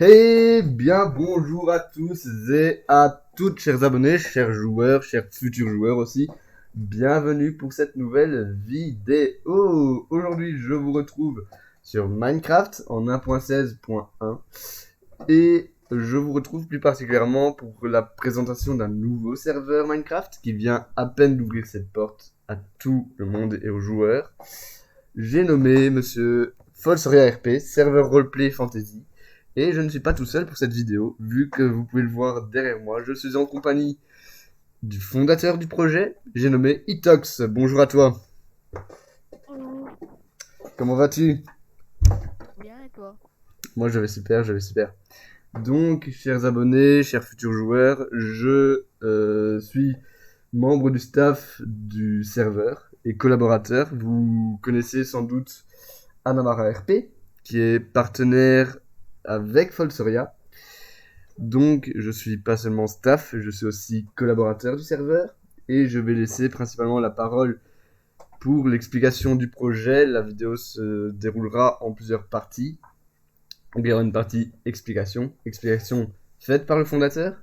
Eh bien, bonjour à tous et à toutes, chers abonnés, chers joueurs, chers futurs joueurs aussi. Bienvenue pour cette nouvelle vidéo. Aujourd'hui, je vous retrouve sur Minecraft en 1.16.1 et je vous retrouve plus particulièrement pour la présentation d'un nouveau serveur Minecraft qui vient à peine d'ouvrir cette porte à tout le monde et aux joueurs. J'ai nommé Monsieur Folsoria RP, serveur roleplay fantasy. Et je ne suis pas tout seul pour cette vidéo, vu que vous pouvez le voir derrière moi, je suis en compagnie du fondateur du projet, j'ai nommé Itox. Bonjour à toi. Oh, Comment vas-tu? bien et toi? Moi je vais super, je vais super. Donc, chers abonnés, chers futurs joueurs, je suis membre du staff du serveur et collaborateur. Vous connaissez sans doute Anamara RP, qui est partenaire avec Folsoria. Donc, je suis pas seulement staff, je suis aussi collaborateur du serveur. Et je vais laisser principalement la parole pour l'explication du projet. La vidéo se déroulera en plusieurs parties. Il y aura une partie explication faite par le fondateur.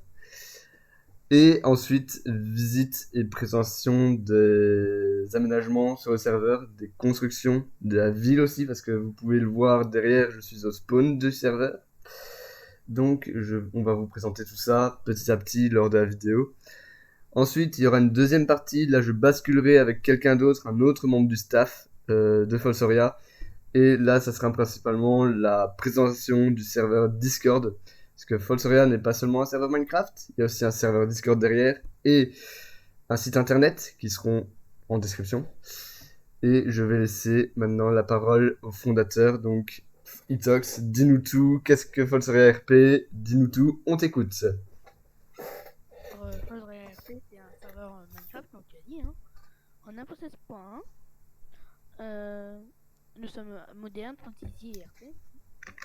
Et ensuite, visite et présentation des aménagements sur le serveur, des constructions, de la ville aussi, parce que vous pouvez le voir derrière, je suis au spawn du serveur. Donc, on va vous présenter tout ça petit à petit lors de la vidéo. Ensuite, il y aura une deuxième partie. Là, je basculerai avec quelqu'un d'autre, un autre membre du staff de Folsoria. Et là, ça sera principalement la présentation du serveur Discord. Parce que Folsoria n'est pas seulement un serveur Minecraft, il y a aussi un serveur Discord derrière et un site internet qui seront en description. Et je vais laisser maintenant la parole au fondateur, donc Itox. Dis-nous tout, qu'est-ce que Folsoria RP? Dis-nous tout, on t'écoute. Faudrait RP, c'est un serveur Minecraft, comme tu as dit, hein, en 1.16.1. Euh, nous sommes modernes, fantasy et RP.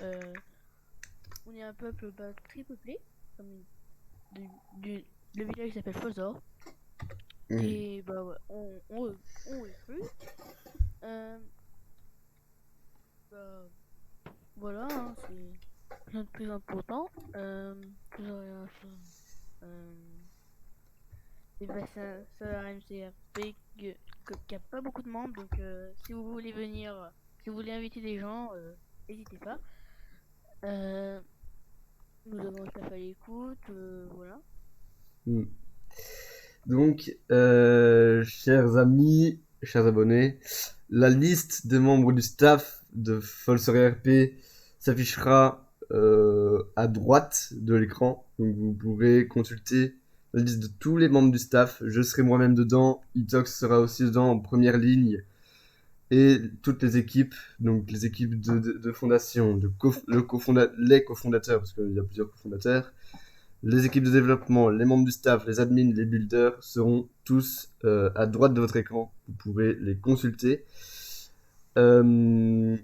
Euh, on est un peuple très peuplé, comme du, du- le village s'appelle Fosor. Mm. Et bah ouais, on recrute. Euh, bah, voilà, hein, c'est rien de plus important. Faudrait, euh, Et bah, ça a un MCRP qui a pas beaucoup de membres, donc si vous voulez venir, si vous voulez inviter des gens, n'hésitez pas. Euh, nous avons un staff à l'écoute, voilà. Mm. Donc, chers amis, chers abonnés, la liste des membres du staff de Folsoria RP s'affichera à droite de l'écran. Donc, vous pourrez consulter la liste de tous les membres du staff. Je serai moi-même dedans. Itox sera aussi dedans en première ligne. Et toutes les équipes, donc les équipes de fondation, les cofondateurs, parce qu'il y a plusieurs cofondateurs, les équipes de développement, les membres du staff, les admins, les builders seront tous à droite de votre écran. Vous pourrez les consulter. Euh,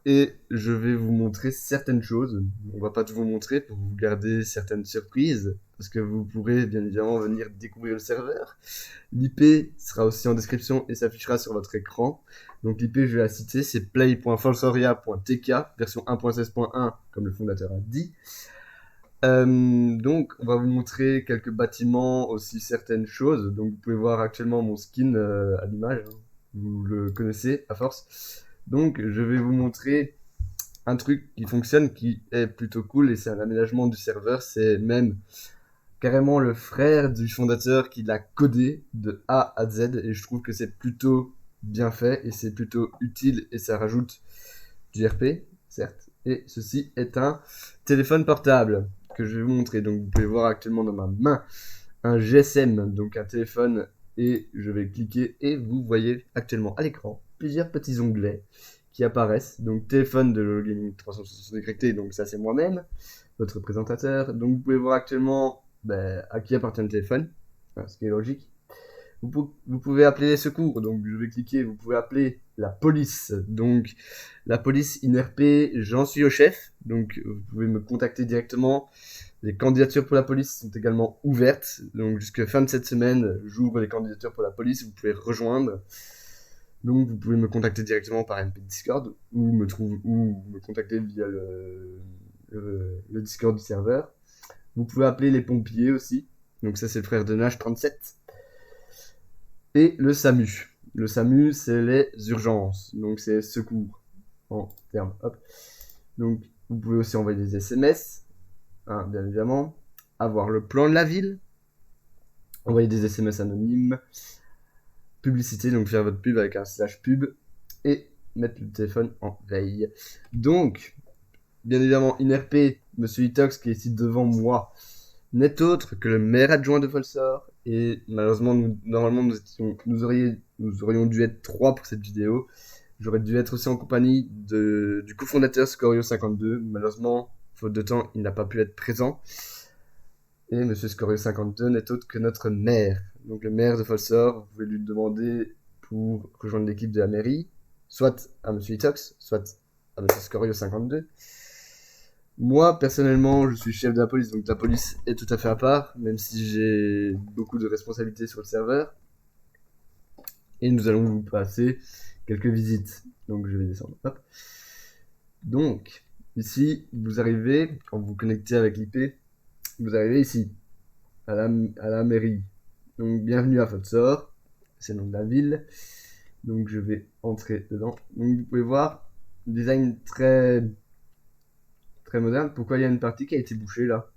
et je vais vous montrer certaines choses. On va pas tout vous montrer pour vous garder certaines surprises. Parce que vous pourrez bien évidemment venir découvrir le serveur. L'IP sera aussi en description et s'affichera sur votre écran. Donc l'IP, je vais la citer, c'est play.falsoria.tk, version 1.16.1, comme le fondateur a dit. Donc, on va vous montrer quelques bâtiments, aussi certaines choses. Donc, vous pouvez voir actuellement mon skin à l'image. Hein. Vous le connaissez à force. Donc, je vais vous montrer un truc qui fonctionne, qui est plutôt cool, et c'est un aménagement du serveur. C'est même carrément le frère du fondateur qui l'a codé de A à Z, et je trouve que c'est plutôt bien fait, et c'est plutôt utile, et ça rajoute du RP, certes. Et ceci est un téléphone portable que je vais vous montrer. Donc vous pouvez voir actuellement dans ma main un GSM, donc un téléphone, et je vais cliquer et vous voyez actuellement à l'écran plusieurs petits onglets qui apparaissent. Donc téléphone de Login 360 décrypté, donc ça c'est moi-même, votre présentateur. Donc vous pouvez voir actuellement à qui appartient le téléphone, ce qui est logique. Vous pouvez appeler les secours, donc je vais cliquer, vous pouvez appeler la police, donc la police INRP, j'en suis au chef, donc vous pouvez me contacter directement. Les candidatures pour la police sont également ouvertes, donc jusqu'à fin de cette semaine, j'ouvre les candidatures pour la police, vous pouvez rejoindre. Donc vous pouvez me contacter directement par MP Discord ou me contacter via le Discord du serveur. Vous pouvez appeler les pompiers aussi. Donc ça, c'est le frère de Nage 37. Et le SAMU. Le SAMU, c'est les urgences. Donc c'est secours en termes. Hop. Donc vous pouvez aussi envoyer des SMS, hein, bien évidemment. Avoir le plan de la ville. Envoyer des SMS anonymes. Publicité, donc faire votre pub avec un /pub. Et mettre le téléphone en veille. Donc, bien évidemment, INRP, Monsieur Itox, qui est ici devant moi, n'est autre que le maire adjoint de Folsor. Et malheureusement, normalement, nous aurions dû être 3 pour cette vidéo. J'aurais dû être aussi en compagnie du cofondateur Scorio52. Malheureusement, faute de temps, il n'a pas pu être présent. Et Monsieur Scorio52 n'est autre que notre maire. Donc le maire de Folsor, vous pouvez lui demander pour rejoindre l'équipe de la mairie, soit à Monsieur Itox, soit à Monsieur Scorio52. Moi, personnellement, je suis chef de la police, donc la police est tout à fait à part, même si j'ai beaucoup de responsabilités sur le serveur. Et nous allons vous passer quelques visites. Donc je vais descendre. Hop. Donc, ici, vous arrivez, quand vous vous connectez avec l'IP, vous arrivez ici, à la mairie. Donc, bienvenue à Folsor, c'est le nom de la ville. Donc, je vais entrer dedans. Donc, vous pouvez voir, design très moderne. Pourquoi il y a une partie qui a été bouchée là?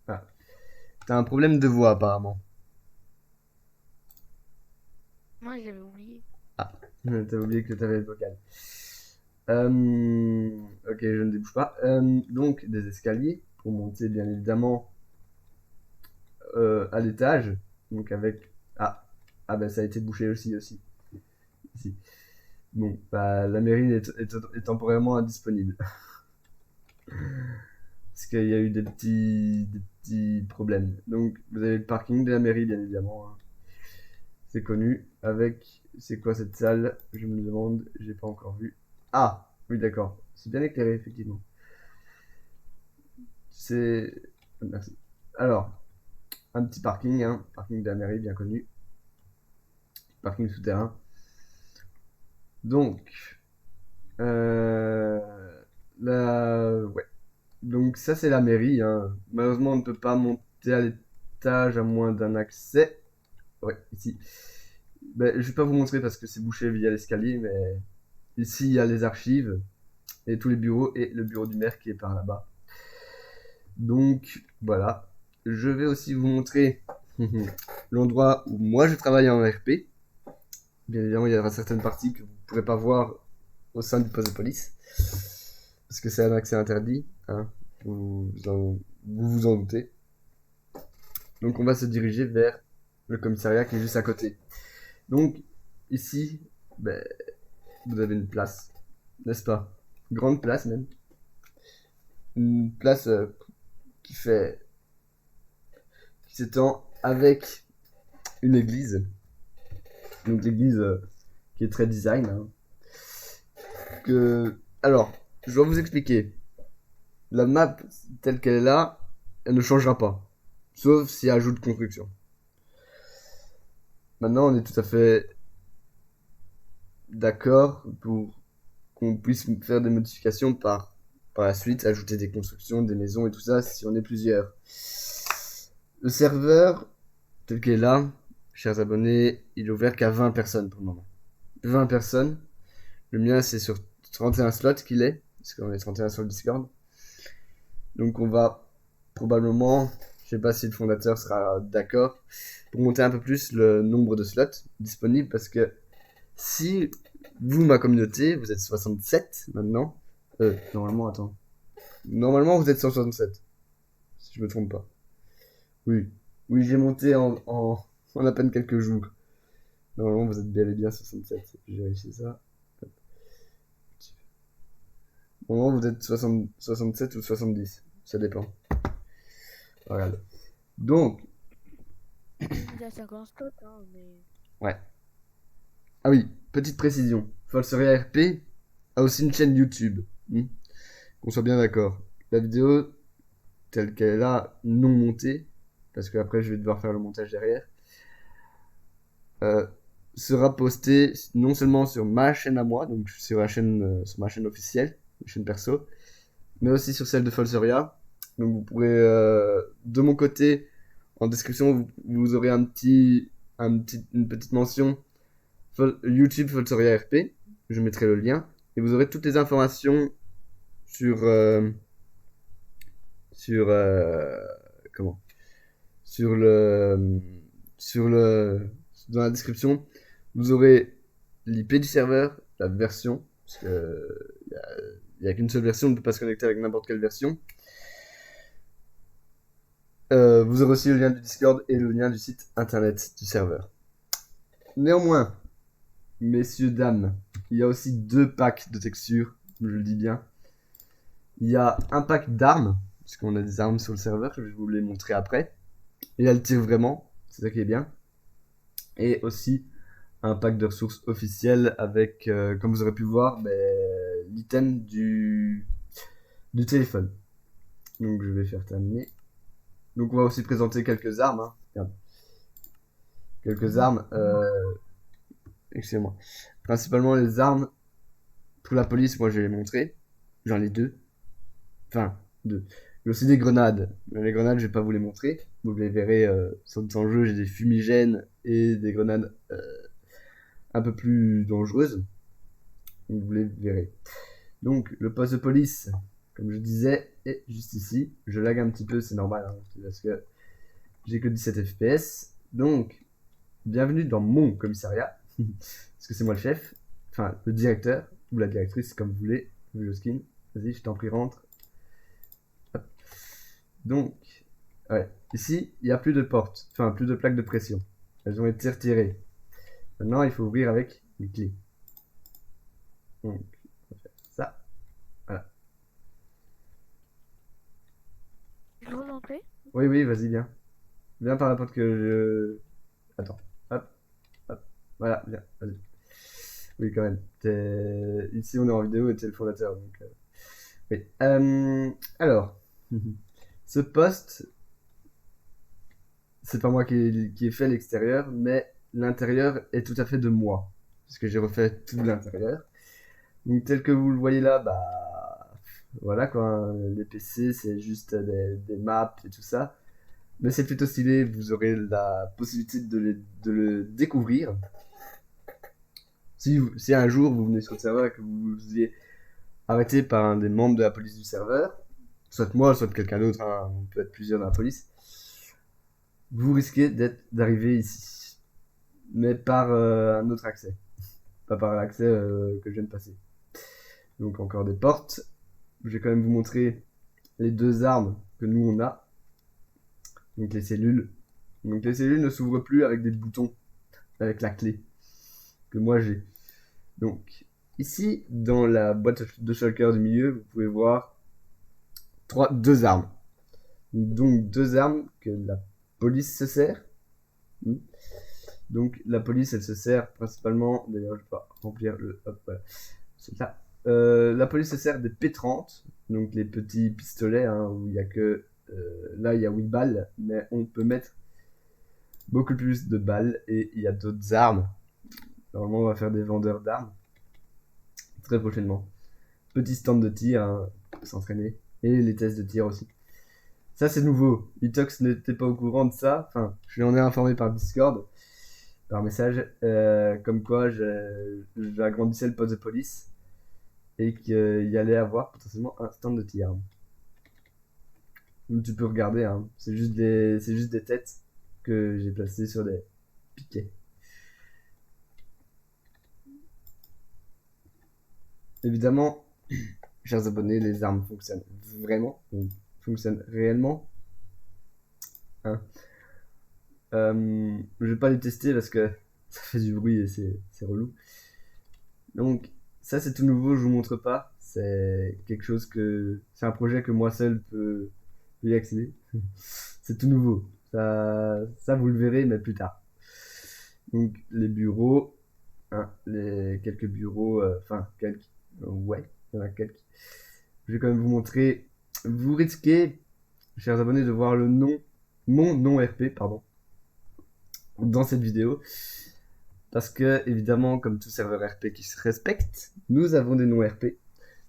Ah. T'as un problème de voix apparemment. Moi, j'avais oublié. Ah, t'as oublié que t'avais le vocal. Ok, je ne débouche pas. Donc, des escaliers pour monter, bien évidemment, à l'étage. Donc, avec... Ah, ben ça a été bouché aussi. Ici. Bon, bah, la mairie est temporairement indisponible. Parce qu'il y a eu des petits problèmes. Donc, vous avez le parking de la mairie, bien évidemment. Hein. C'est connu. Avec... C'est quoi cette salle? Je me le demande. J'ai pas encore vu. Ah, oui, d'accord. C'est bien éclairé, effectivement. C'est... Merci. Alors, un petit parking, hein. Parking de la mairie, bien connu. Parking souterrain. Donc, ouais. Donc ça c'est la mairie. Hein. Malheureusement on ne peut pas monter à l'étage à moins d'un accès. Ouais, ici. Ben, je vais pas vous montrer parce que c'est bouché via l'escalier, mais ici il y a les archives et tous les bureaux et le bureau du maire qui est par là-bas. Donc voilà. Je vais aussi vous montrer l'endroit où moi je travaille en RP. Bien évidemment, il y aura certaines parties que vous ne pourrez pas voir au sein du poste de police. Parce que c'est un accès interdit. Hein. Vous vous en doutez. Donc on va se diriger vers le commissariat qui est juste à côté. Donc ici, ben, vous avez une place. N'est-ce pas? Grande place même. Une place qui s'étend avec une église. Donc l'église qui est très design. Hein. Alors, je dois vous expliquer. La map telle qu'elle est là, elle ne changera pas. Sauf s'il y a ajout de construction. Maintenant, on est tout à fait d'accord pour qu'on puisse faire des modifications par la suite, ajouter des constructions, des maisons et tout ça si on est plusieurs. Le serveur, tel qu'il est là, chers abonnés, il est ouvert qu'à 20 personnes pour le moment. 20 personnes. Le mien, c'est sur 31 slots qu'il est, parce qu'on est 31 sur le Discord. Donc on va probablement, je sais pas si le fondateur sera d'accord, pour monter un peu plus le nombre de slots disponibles, parce que si vous, ma communauté, vous êtes 67 maintenant, normalement, attends. Normalement, vous êtes 167, si je me trompe pas. Oui, j'ai monté en à peine quelques jours. Normalement, vous êtes bel et bien 67. Je vais vérifier ça. Normalement, vous êtes 67 ou 70. Ça dépend. Regarde. Donc. Il y a 50 spots, hein, mais... Ouais. Ah oui, petite précision. Folsoria RP a aussi une chaîne YouTube. Qu'on soit bien d'accord. La vidéo, telle qu'elle est là, non montée, parce que après je vais devoir faire le montage derrière. sera posté non seulement sur ma chaîne à moi, donc sur ma chaîne officielle, ma chaîne perso, mais aussi sur celle de Folsoria. Donc vous pourrez, de mon côté, en description, vous aurez une petite mention YouTube Folsoria RP. Je mettrai le lien et vous aurez toutes les informations sur sur comment sur le sur le dans la description. Vous aurez l'IP du serveur, la version, parce que il y a qu'une seule version, on ne peut pas se connecter avec n'importe quelle version. Vous aurez aussi le lien du Discord et le lien du site internet du serveur. Néanmoins, messieurs, dames, il y a aussi 2 packs de textures, je le dis bien. Il y a un pack d'armes, parce qu'on a des armes sur le serveur, je vais vous les montrer après. Et elles tirent vraiment, c'est ça qui est bien. Et aussi un pack de ressources officielles avec, comme vous aurez pu voir, l'item du téléphone. Donc je vais faire terminer. Donc on va aussi présenter quelques armes. Hein. Regarde. Quelques armes. Excusez-moi. Principalement les armes pour la police, moi je vais les montrer. J'en ai 2. Enfin, 2. J'ai aussi des grenades. Mais les grenades, je vais pas vous les montrer. Vous les verrez sur le temps de jeu. J'ai des fumigènes et des grenades un peu plus dangereuses. Donc vous les verrez. Donc le poste de police, comme je disais, est juste ici. Je lag un petit peu, c'est normal, hein, parce que j'ai que 17 FPS. Donc, bienvenue dans mon commissariat. Parce que c'est moi le chef. Enfin, le directeur, ou la directrice, comme vous voulez. Vu le skin. Vas-y, je t'en prie, rentre. Hop. Donc, ouais. Ici, il n'y a plus de porte. Enfin, plus de plaques de pression. Elles ont été retirées. Maintenant, il faut ouvrir avec les clés. Donc, on va faire ça. Voilà. Je dois rentrer. Oui, oui, vas-y, viens. Viens par la porte que je... Attends. Hop. Hop. Voilà, viens. Vas-y. Oui, quand même. Ici, on est en vidéo et t'es le fondateur. Donc, oui. Alors, ce poste, c'est pas moi qui ai fait l'extérieur, mais l'intérieur est tout à fait de moi. Parce que j'ai refait tout l'intérieur. Donc, tel que vous le voyez là, voilà quoi. Hein, les PC, c'est juste des maps et tout ça. Mais c'est plutôt stylé, vous aurez la possibilité de le découvrir. Si un jour vous venez sur le serveur et que vous vous y arrêté par un des membres de la police du serveur, soit moi, soit quelqu'un d'autre, hein, on peut être plusieurs dans la police, vous risquez d'arriver ici. Mais par un autre accès. Pas par l'accès que je viens de passer. Donc encore des portes. Je vais quand même vous montrer les 2 armes que nous on a. Donc les cellules. Donc les cellules ne s'ouvrent plus avec des boutons, avec la clé que moi j'ai. Donc ici, dans la boîte de shulker du milieu, vous pouvez voir 2 armes. Donc 2 armes que la police se sert. Donc la police, elle se sert principalement, d'ailleurs je vais pas remplir le... Hop, voilà. C'est ça. La police se sert des P30, donc les petits pistolets, hein, où il y a que... là, il y a 8 balles, mais on peut mettre beaucoup plus de balles, et il y a d'autres armes. Normalement, on va faire des vendeurs d'armes, très prochainement. Petit stand de tir, hein, pour s'entraîner, et les tests de tir aussi. Ça, c'est nouveau. Itox n'était pas au courant de ça, enfin, je lui en ai informé par Discord, par message, comme quoi j'agrandissais le poste de police, et qu'il y allait avoir potentiellement un stand de tir. Donc tu peux regarder, hein. C'est juste des têtes que j'ai placées sur des piquets. Évidemment, chers abonnés, les armes fonctionnent vraiment, fonctionnent réellement. Hein. Je vais pas les tester parce que ça fait du bruit et c'est relou. Donc ça c'est tout nouveau, je vous montre pas. C'est quelque chose c'est un projet que moi seul peux y accéder. C'est tout nouveau. Ça vous le verrez, mais plus tard. Donc les bureaux, hein, quelques bureaux, enfin quelques, ouais, il y en a quelques. Je vais quand même vous montrer. Vous risquez, chers abonnés, de voir mon nom RP, pardon, dans cette vidéo. Parce que, évidemment, comme tout serveur RP qui se respecte, nous avons des noms RP.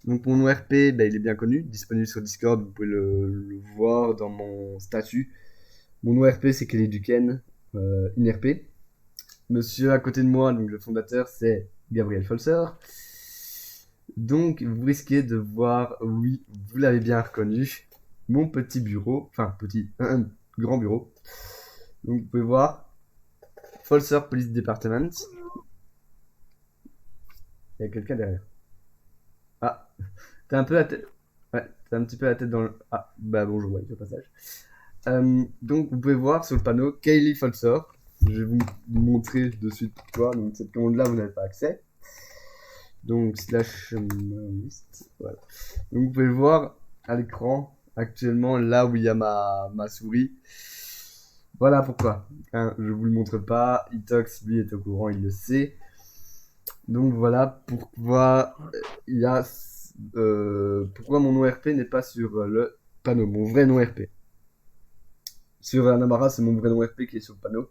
Donc mon nom RP, bah, il est bien connu, disponible sur Discord, vous pouvez le voir dans mon statut. Mon nom RP, c'est Kelly Duquesne, INRP. Monsieur à côté de moi, donc le fondateur, c'est Gabriel Folser. Donc vous risquez de voir, oui, vous l'avez bien reconnu, mon petit bureau, enfin petit, un grand bureau. Donc vous pouvez voir, Folser Police Department. Il y a quelqu'un derrière. Ah, t'as un peu la tête. Ouais, t'as un petit peu la tête dans le. Ah, bah bonjour, ouais, au passage. Donc vous pouvez voir sur le panneau Kaylee Folser. Je vais vous montrer de suite pourquoi. Donc cette commande-là, vous n'avez pas accès. Donc slash list. Voilà. Donc vous pouvez le voir à l'écran actuellement là où il y a ma souris. Voilà pourquoi. Hein, je vous le montre pas. Itox lui est au courant, il le sait. Donc voilà pourquoi il y a pourquoi mon nom RP n'est pas sur le panneau, mon vrai nom RP. Sur Anamara, c'est mon vrai nom RP qui est sur le panneau.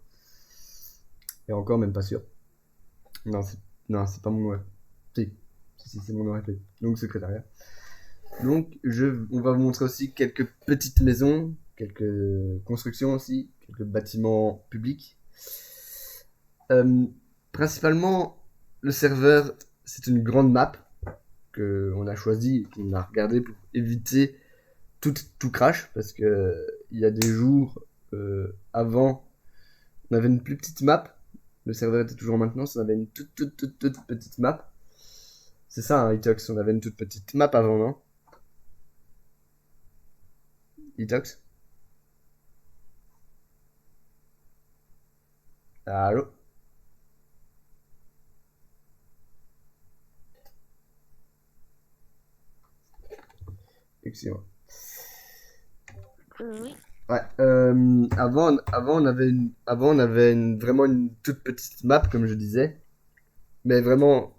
Et encore même pas sûr. Non, c'est pas mon nom RP. Si, c'est mon nom RP. Donc secrétariat. Donc on va vous montrer aussi quelques petites maisons, quelques constructions aussi, quelques bâtiments publics. Principalement, le serveur, c'est une grande map qu'on a choisi, qu'on a regardé pour éviter tout crash, parce que il y a des jours avant, on avait une plus petite map, le serveur était toujours en maintenance, on avait une toute petite map. C'est ça, hein, Itox, on avait une toute petite map avant, non? Itox? Allô? Excusez-moi. Oui. Ouais, avant on avait vraiment une toute petite map, comme je disais, mais vraiment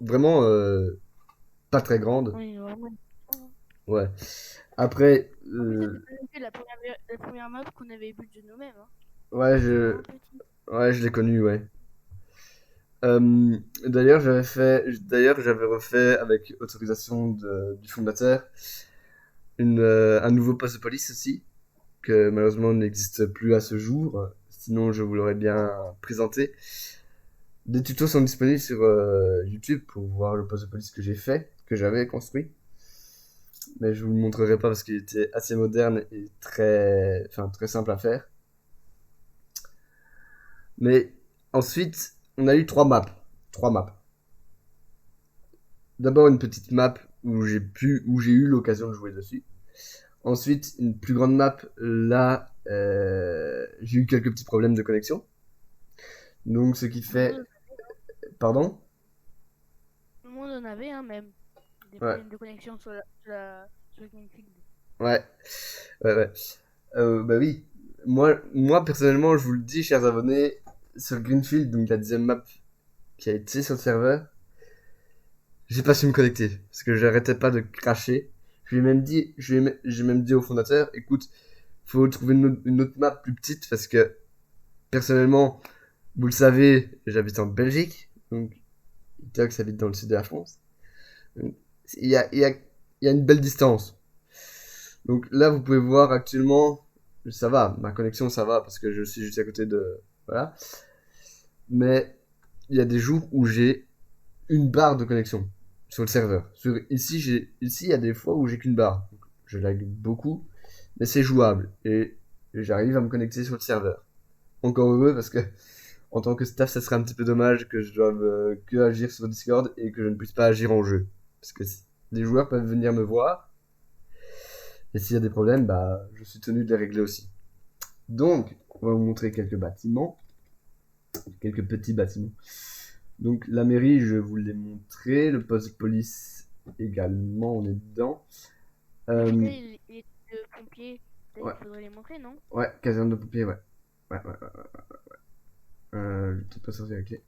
pas très grande. Oui, vraiment. Ouais. Après, En plus, c'était la première map qu'on avait vue de nous-mêmes. Hein. ouais, C'était vraiment petit. je l'ai connu, ouais. D'ailleurs, j'avais refait avec autorisation du fondateur un nouveau poste de police aussi, que malheureusement n'existe plus à ce jour. Sinon, je vous l'aurais bien présenté. Des tutos sont disponibles sur YouTube pour voir le poste de police que j'ai fait, que j'avais construit. Mais je vous le montrerai pas parce qu'il était assez moderne et très simple à faire. Mais ensuite, on a eu trois maps. Trois maps. D'abord une petite map où j'ai eu l'occasion de jouer dessus. Ensuite, une plus grande map, là, j'ai eu quelques petits problèmes de connexion. Donc, ce qui fait. Pardon? Tout le monde en avait, hein, même. Des Ouais, problèmes de connexion sur le Greenfield. ouais, ouais. Bah oui. Moi, personnellement, je vous le dis, chers abonnés, sur Greenfield, donc la deuxième map qui a été sur le serveur, j'ai pas su me connecter parce que j'arrêtais pas de cracher. J'ai même dit au fondateur, écoute, faut trouver une autre map plus petite parce que personnellement, vous le savez, j'habite en Belgique, donc Itox habite dans le sud de la France. Donc, il y a une belle distance. Donc là, vous pouvez voir actuellement, ça va, ma connexion ça va parce que je suis juste à côté de, voilà. Mais il y a des jours où j'ai une barre de connexion sur le serveur. Ici, il y a des fois où j'ai qu'une barre. Donc, je lag beaucoup, mais c'est jouable et j'arrive à me connecter sur le serveur. Encore heureux parce que en tant que staff, ça serait un petit peu dommage que je doive que agir sur Discord et que je ne puisse pas agir en jeu. Parce que les joueurs peuvent venir me voir et s'il y a des problèmes, bah, je suis tenu de les régler aussi. Donc, on va vous montrer quelques bâtiments, quelques petits bâtiments. Donc la mairie, je vous l'ai montré, le poste de police également, on est dedans. Les pompiers, peut-être Ouais, qu'il faudrait les montrer, non? ouais, caserne de pompiers, ouais. Ouais. Je vais peut-être pas sortir la clé.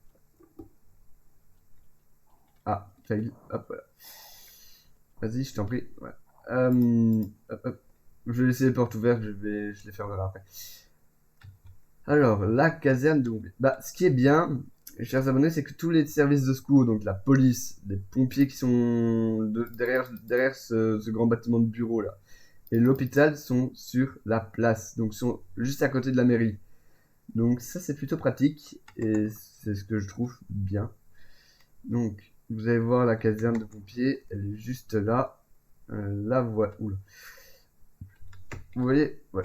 Ah, fail, hop, voilà. Vas-y, je t'en prie. Ouais. Hop. Je vais laisser les portes ouvertes, je les fermerai après. Alors, la caserne de pompiers. Bah, ce qui est bien, chers abonnés, c'est que tous les services de secours, donc la police, les pompiers qui sont derrière ce grand bâtiment de bureau là, et l'hôpital sont sur la place, donc sont juste à côté de la mairie. Donc ça c'est plutôt pratique et c'est ce que je trouve bien. Donc vous allez voir la caserne de pompiers, elle est juste là. La voie. Oula. Vous voyez, ouais.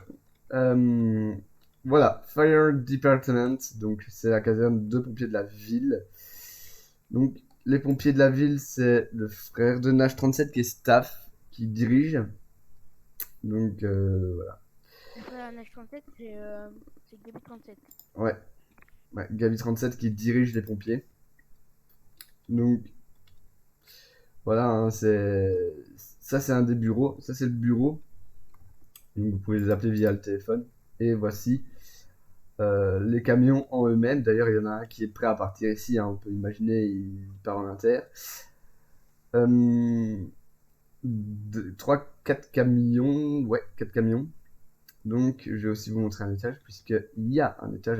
Voilà, Fire Department, donc c'est la caserne de pompiers de la ville. Donc les pompiers de la ville, c'est le frère de Nash 37 qui est staff, qui dirige. Donc voilà. Le frère Nash 37, c'est Gabi 37. Ouais, Gavi 37 qui dirige les pompiers. Donc voilà, hein, ça c'est un des bureaux, ça c'est le bureau. Donc vous pouvez les appeler via le téléphone. Et voici les camions en eux-mêmes. D'ailleurs, il y en a un qui est prêt à partir ici, hein, on peut imaginer, il part en inter. 3-4 camions, ouais, 4 camions. Donc je vais aussi vous montrer un étage, puisqu'il y a un étage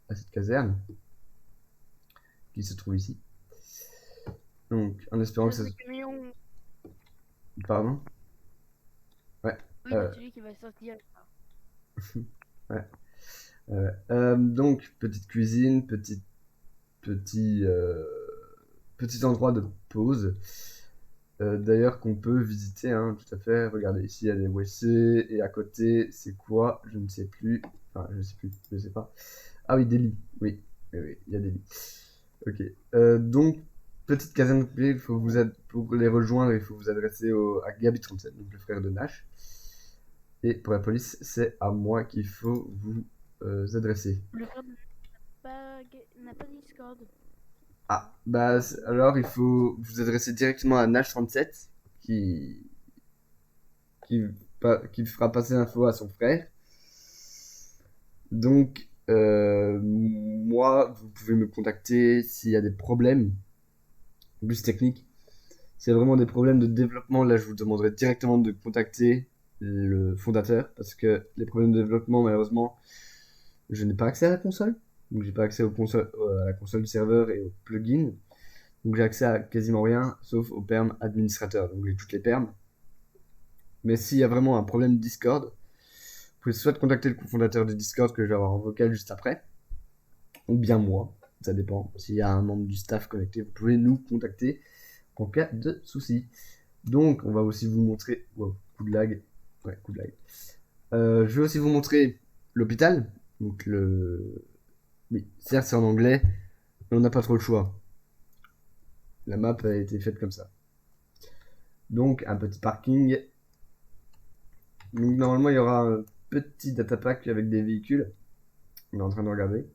à cette caserne qui se trouve ici. Donc en espérant que ça... Camion... Pardon. Ouais. Oui, c'est celui qui va sortir. Ouais. Donc petite cuisine, petit endroit de pause. D'ailleurs qu'on peut visiter, hein, tout à fait. Regardez, ici il y a des WC et à côté c'est quoi? Je ne sais plus. Enfin, je sais plus, je sais pas. Ah oui, des lits. Oui, oui, il y a des lits. Ok. Donc petite caserne, il faut pour les rejoindre, il faut vous adresser à Gabi 37, donc le frère de Nash. Et pour la police, c'est à moi qu'il faut vous adresser. Le frère n'a pas Discord. Ah, bah alors il faut vous adresser directement à Nash 37 qui, qui fera passer l'info à son frère. Donc, moi, vous pouvez me contacter s'il y a des problèmes plus techniques. S'il y a vraiment des problèmes de développement, là, je vous demanderai directement de contacter le fondateur parce que les problèmes de développement, malheureusement, je n'ai pas accès à la console. Donc, j'ai pas accès à la console du serveur et aux plugins. Donc, j'ai accès à quasiment rien sauf aux perms administrateurs. Donc, j'ai toutes les perms. Mais s'il y a vraiment un problème de Discord, vous pouvez soit contacter le cofondateur de Discord que je vais avoir en vocal juste après, ou bien moi, ça dépend. S'il y a un membre du staff connecté, vous pouvez nous contacter en cas de souci. Donc, on va aussi vous montrer... Wow, coup de lag. Ouais, coup de lag. Je vais aussi vous montrer l'hôpital. Donc, oui, certes, c'est en anglais, mais on n'a pas trop le choix. La map a été faite comme ça. Donc, un petit parking. Donc, normalement, il y aura un petit datapack avec des véhicules. On est en train de regarder.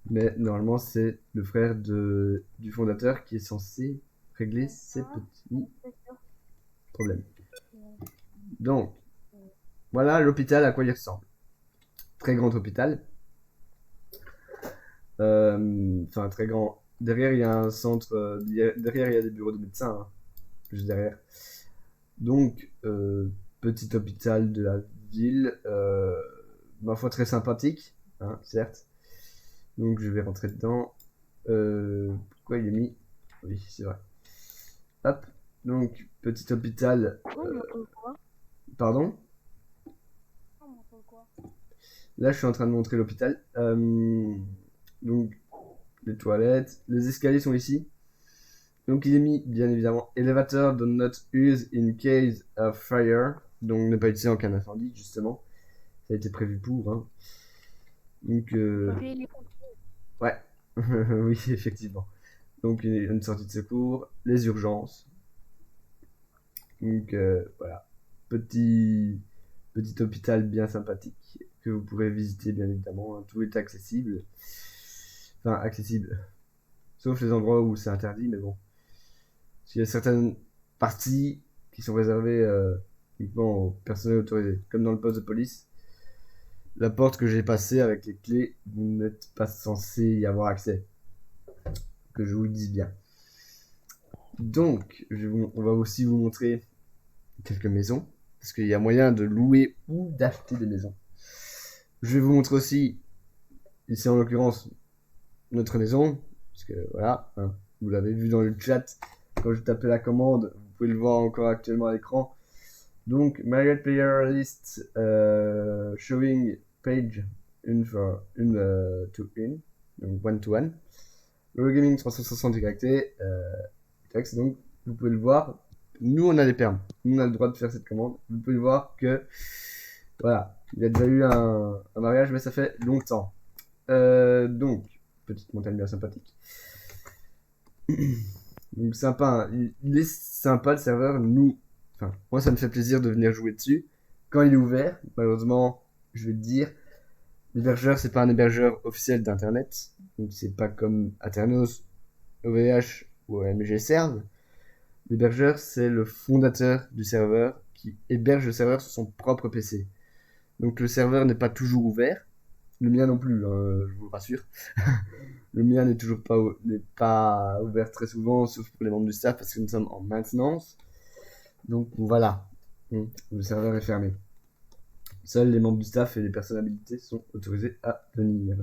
Mais normalement, c'est le frère du fondateur qui est censé régler ces petits problèmes. Donc, voilà l'hôpital à quoi il ressemble. Très grand hôpital. Enfin, très grand. Derrière, il y a un centre. Derrière, il y a des bureaux de médecins. Hein, juste derrière. Donc, petit hôpital de la ville. Ma foi, très sympathique. Hein, certes. Donc, je vais rentrer dedans. Pourquoi il est mis? Oui, c'est vrai. Hop. Donc, petit hôpital. Pardon? Là, je suis en train de montrer l'hôpital. Donc, les toilettes. Les escaliers sont ici. Donc, il est mis, bien évidemment, elevator do not use in case of fire. Donc, ne pas utiliser en cas d'incendie, justement. Ça a été prévu pour. Hein. Donc, ouais. Oui, effectivement. Donc, une sortie de secours. Les urgences. Donc, voilà. Petit hôpital bien sympathique que vous pourrez visiter, bien évidemment. Hein. Tout est accessible. Enfin, accessible. Sauf les endroits où c'est interdit, mais bon. Il y a certaines parties qui sont réservées uniquement au personnel autorisé. Comme dans le poste de police, la porte que j'ai passée avec les clés, vous n'êtes pas censé y avoir accès. Que je vous le dise bien. Donc, on va aussi vous montrer quelques maisons. Parce qu'il y a moyen de louer ou d'acheter des maisons. Je vais vous montrer aussi, ici en l'occurrence, notre maison. parce que voilà, hein, vous l'avez vu dans le chat, quand je tapais la commande, vous pouvez le voir encore actuellement à l'écran. Donc, Marriott Player List showing page to in, donc one to one. Eurogaming 360 YT, texte, donc vous pouvez le voir. Nous, on a les permis. Nous, on a le droit de faire cette commande. Vous pouvez voir que, voilà, il y a déjà eu un mariage, mais ça fait longtemps. Donc, petite montagne bien sympathique. Donc, sympa, hein. Il est sympa le serveur. Nous, enfin, moi, ça me fait plaisir de venir jouer dessus. Quand il est ouvert, malheureusement, je vais te dire, l'hébergeur, c'est pas un hébergeur officiel d'internet. Donc, c'est pas comme Aternos, OVH ou MG Serve. L'hébergeur, c'est le fondateur du serveur qui héberge le serveur sur son propre PC. Donc le serveur n'est pas toujours ouvert. Le mien non plus, hein, je vous le rassure. Le mien n'est pas ouvert très souvent, sauf pour les membres du staff, parce que nous sommes en maintenance. Donc voilà, le serveur est fermé. Seuls les membres du staff et les personnes habilitées sont autorisés à venir.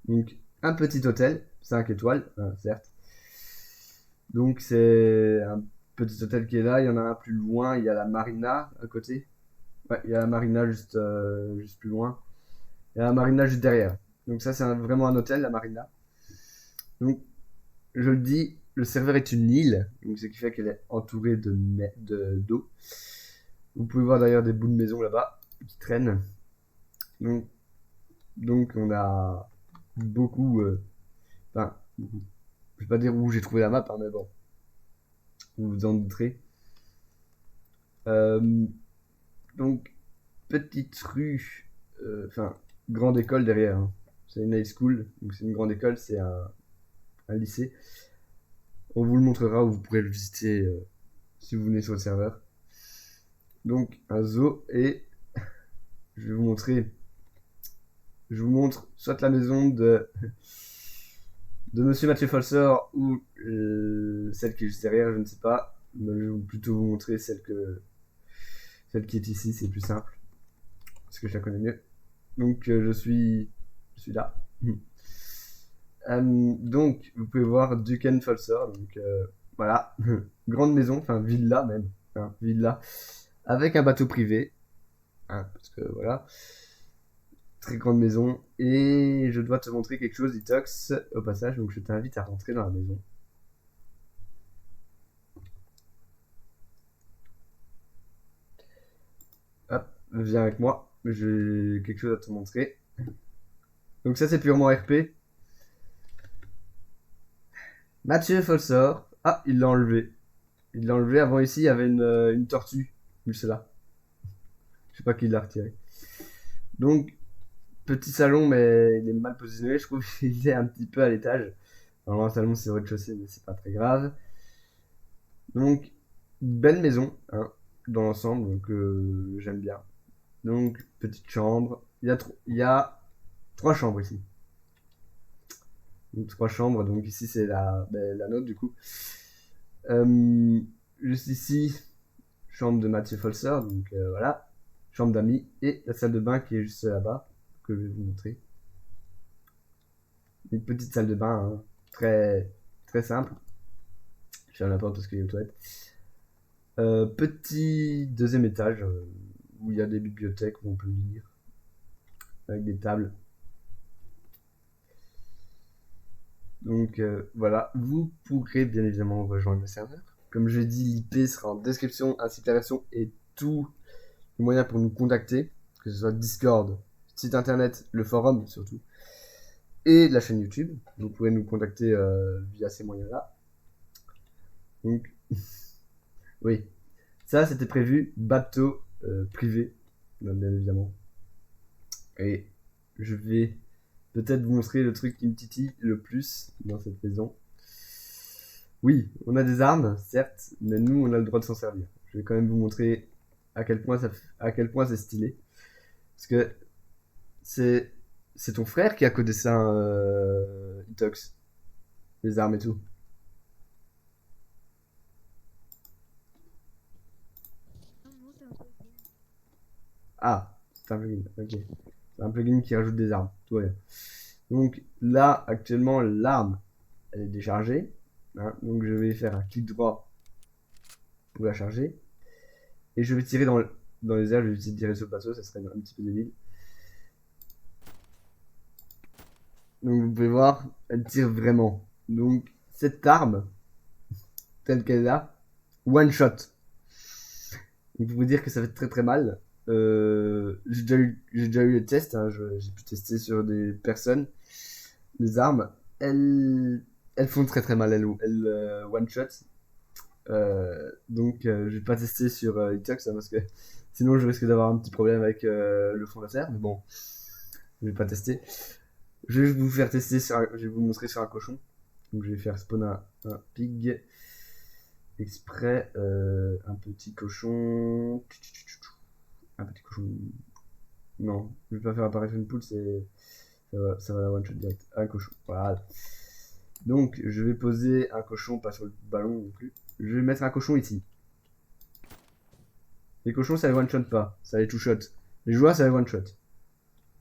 Donc un petit hôtel, 5 étoiles, hein, certes. Donc c'est un petit hôtel qui est là, il y en a un plus loin, il y a la marina à côté. Ouais, il y a la marina juste plus loin. Il y a la marina juste derrière. Donc ça c'est vraiment un hôtel, la marina. Donc je le dis, le serveur est une île, donc ce qui fait qu'elle est entourée d'eau. Vous pouvez voir d'ailleurs des bouts de maison là-bas qui traînent. Donc on a beaucoup, enfin, beaucoup. Je vais pas dire où j'ai trouvé la map, hein, mais bon, vous vous en douterez. Donc, petite rue, enfin, grande école derrière, hein. C'est une high school, donc c'est une grande école, c'est un lycée. On vous le montrera, ou vous pourrez le visiter si vous venez sur le serveur. Donc, un zoo, et je vais vous montrer, je vous montre soit la maison de Monsieur Mathieu Folser ou celle qui est juste derrière, je ne sais pas. Mais je vais plutôt vous montrer celle qui est ici, c'est plus simple. Parce que je la connais mieux. Donc je suis là. Donc vous pouvez voir Duken Folser. Donc voilà, grande maison, enfin villa même, hein, villa, avec un bateau privé. Hein, parce que voilà, très grande maison. Et je dois te montrer quelque chose, Itox, au passage. Donc je t'invite à rentrer dans la maison. Hop, viens avec moi. J'ai quelque chose à te montrer. Donc ça c'est purement RP. Mathieu Folsor. Ah, il l'a enlevé. Il l'a enlevé. Avant ici, il y avait une tortue. Juste là. Je sais pas qui l'a retiré. Donc, petit salon, mais il est mal positionné. Je trouve qu'il est un petit peu à l'étage. Alors, un salon, c'est au rez-de-chaussée, mais c'est pas très grave. Donc, belle maison, hein, dans l'ensemble. Donc, j'aime bien. Donc, petite chambre. Il y a 3 chambres ici. Donc, 3 chambres. Donc, ici, c'est la nôtre, du coup. Juste ici, chambre de Mathieu Folser, donc voilà, chambre d'amis, et la salle de bain qui est juste là-bas, que je vais vous montrer. Une petite salle de bain, hein, très, très simple. Je ferme la porte parce qu'il y a aux toilettes. Petit deuxième étage, où il y a des bibliothèques où on peut lire, avec des tables. Donc voilà, vous pourrez bien évidemment rejoindre le serveur. Comme je l'ai dit, l'IP sera en description, ainsi que la version et tous les moyens pour nous contacter, que ce soit Discord, site internet, le forum surtout, et la chaîne YouTube. Vous pourrez nous contacter via ces moyens-là. Donc, oui, ça c'était prévu, bateau privé, bien évidemment. Et je vais peut-être vous montrer le truc qui me titille le plus dans cette maison. Oui, on a des armes, certes, mais nous, on a le droit de s'en servir. Je vais quand même vous montrer à quel point c'est stylé. Parce que c'est ton frère qui a codé ça, Itox. Les armes et tout. Ah, c'est un plugin, ok. C'est un plugin qui rajoute des armes, tout va bien. Donc là, actuellement, l'arme elle est déchargée. Hein. Donc je vais faire un clic droit pour la charger. Et je vais tirer dans les airs, je vais essayer de tirer sur le pinceau, ça serait un petit peu débile. Donc vous pouvez voir, elle tire vraiment. Donc cette arme, telle qu'elle est là, one shot. Donc pour vous dire que ça fait très très mal. J'ai déjà eu les tests, hein, j'ai pu tester sur des personnes. Les armes, elles font très très mal, elles one shot. Donc je vais pas tester sur Itox hein, parce que sinon je risque d'avoir un petit problème avec le fond d'affaires. Mais bon, je vais pas tester. Je vais vous faire tester je vais vous montrer sur un cochon. Donc je vais faire spawn un pig exprès, un petit cochon. Un petit cochon. Non, je vais pas faire apparaître une poule, ça va la one shot direct. Un cochon. Voilà. Donc je vais poser un cochon, pas sur le ballon non plus. Je vais mettre un cochon ici. Les cochons ça les one shot pas, ça les two shot. Les joueurs ça les one shot.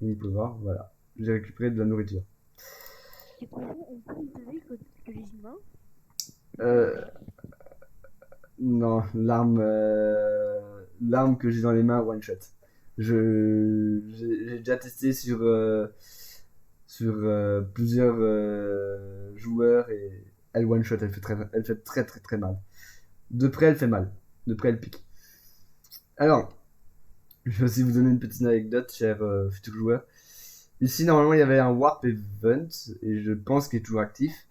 Donc vous pouvez voir, voilà. J'ai récupéré de la nourriture. Les cochons ont plus de vie que les humains. Non, l'arme que j'ai dans les mains one shot. J'ai déjà testé sur plusieurs joueurs et elle one shot, elle fait très très très mal. De près elle fait mal, de près elle pique. Alors, je vais aussi vous donner une petite anecdote, cher futur joueur. Ici normalement il y avait un warp event et je pense qu'il est toujours actif.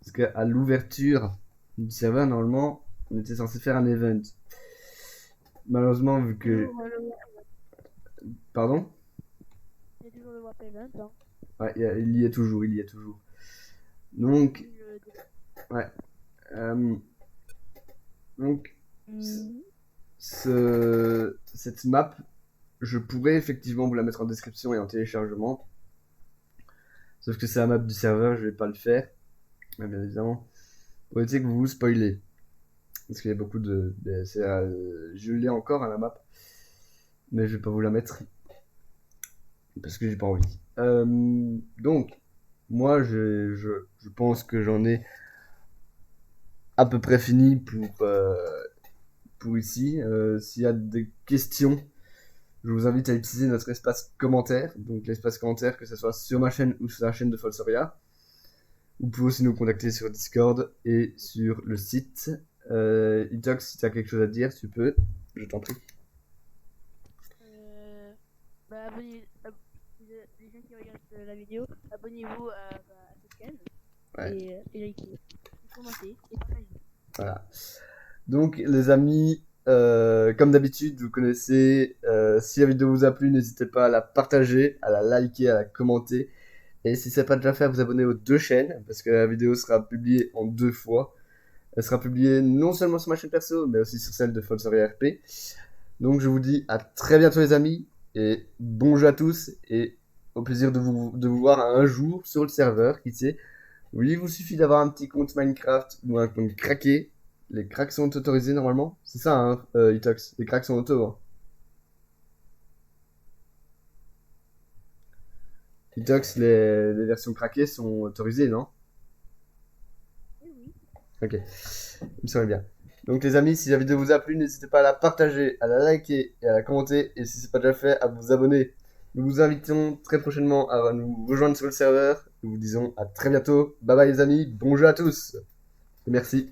Parce qu'à l'ouverture du serveur, normalement, on était censé faire un event. Malheureusement, vu que. Pardon? Il y a toujours le warp event. Hein. Ouais, il y est toujours, il y est toujours. Donc. Ouais. Donc. Cette map, je pourrais effectivement vous la mettre en description et en téléchargement. Sauf que c'est la map du serveur, je vais pas le faire. Mais bien évidemment. Pour éviter que vous vous spoilez. Parce qu'il y a beaucoup je l'ai encore à la map. Mais je vais pas vous la mettre. Parce que j'ai pas envie. Donc, moi, je pense que j'en ai à peu près fini pour ici. S'il y a des questions, je vous invite à utiliser notre espace commentaire. Donc, l'espace commentaire, que ce soit sur ma chaîne ou sur la chaîne de Folsoria. Vous pouvez aussi nous contacter sur Discord et sur le site. Itox, si tu as quelque chose à dire, tu peux. Je t'en prie. Abonnez les gens qui regardent la vidéo, abonnez-vous à cette chaîne. Ouais. Et likez, commentez et partagez. Voilà. Donc les amis, comme d'habitude, vous connaissez, si la vidéo vous a plu, n'hésitez pas à la partager, à la liker, à la commenter. Et si ce n'est pas déjà fait, à vous abonner aux deux chaînes, parce que la vidéo sera publiée en 2 fois. Elle sera publiée non seulement sur ma chaîne perso, mais aussi sur celle de Folsoria RP. Donc je vous dis à très bientôt les amis, et bon jeu à tous, et au plaisir de vous voir un jour sur le serveur, qui sait. Oui, il vous suffit d'avoir un petit compte Minecraft ou un compte craqué. Les cracks sont autorisés normalement. C'est ça, hein, Itox. Les cracks sont auto. Hein. Itox, les versions craquées sont autorisées, non? Oui. Ok, il me semble bien. Donc les amis, si la vidéo vous a plu, n'hésitez pas à la partager, à la liker et à la commenter. Et si ce n'est pas déjà fait, à vous abonner. Nous vous invitons très prochainement à nous rejoindre sur le serveur. Nous vous disons à très bientôt. Bye bye les amis, bon jeu à tous. Et merci.